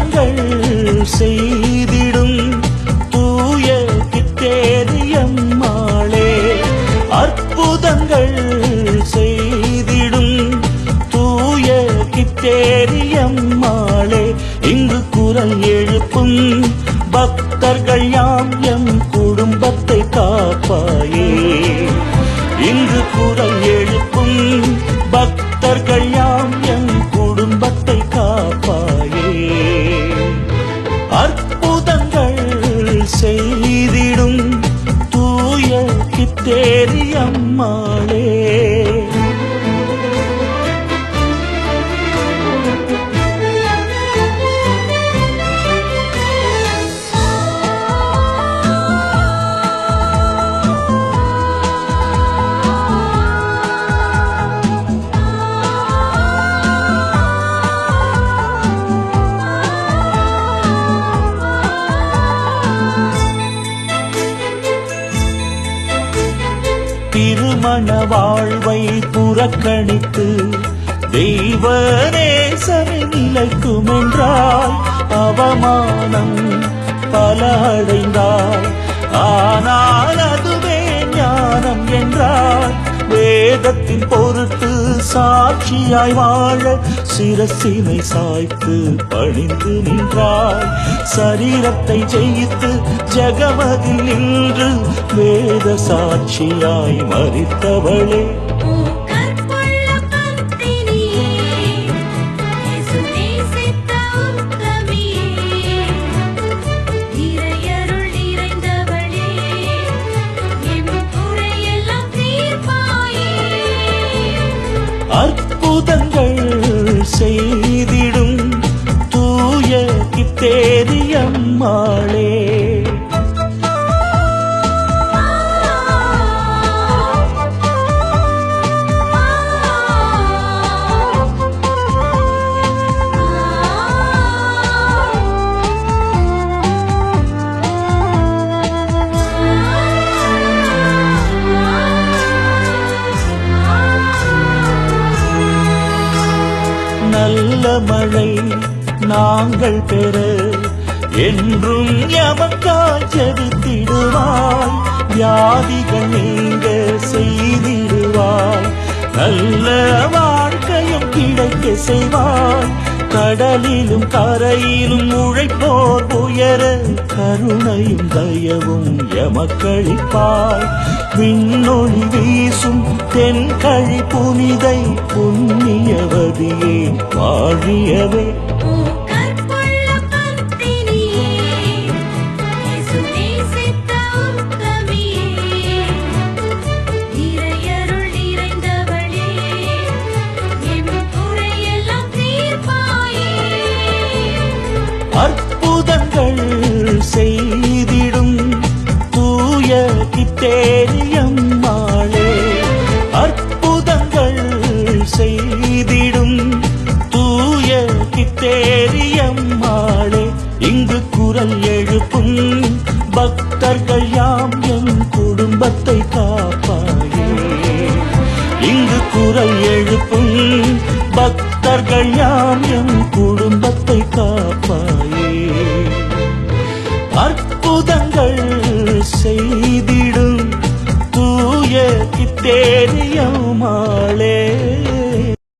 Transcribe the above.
அற்புதங்கள் செய்திடும் தூய கித்தேரியம்மாளே, அற்புதங்கள் செய்திடும் தூய கித்தேரியம்மாளே, இங்கு குரல் எழுப்பும் பக்தர்கள் யாம் எம் குடும்பத்தை காப்பாயே, இங்கு குரல் எழுப்பும் பக்தர்கள் யாம் எம் குடும்பத்தை காப்பாயே, அற்புதங்கள் செய்திடும் தூய கித்தேரியம்மாளே. திருமண வாழ்வை புறக்கணித்து தெய்வ நேசமே நிலைக்கும் என்றால் அவமானம் பல அடைந்தாய், ஆனால் அதுவே ஞானம் என்றால் வேதத்தின் பொருட்டு சாட்சியாய் வாழ சிரசினை சாய்த்து பணிந்து நின்றாய், சரீரத்தை ஜெயித்து ஜெகமதில் நின்று வேத சாட்சியாய் மரித்தவளே. அற்புதங்கள் செய்திடும் தூய கித்தேரியம்மாளே. நல்ல மழை நாங்கள் பெற என்றும் எமக்காய் ஜெபித்திடுவாய், வியாதிகள் நீங்க செய்திடுவாய், நல்ல வாழ்க்கையும் கிடைக்க செய்வாய், கடலிலும் கரையிலும் உழைப்போர் உயர கருணையும் தயவும் எமக்களிப்பாய், விண்ணொளி வீசும் தென்கழி புனிதை புண்ணியவதியே வாழியவே. அற்புதங்கள் செய்திடும் தூய கித்தே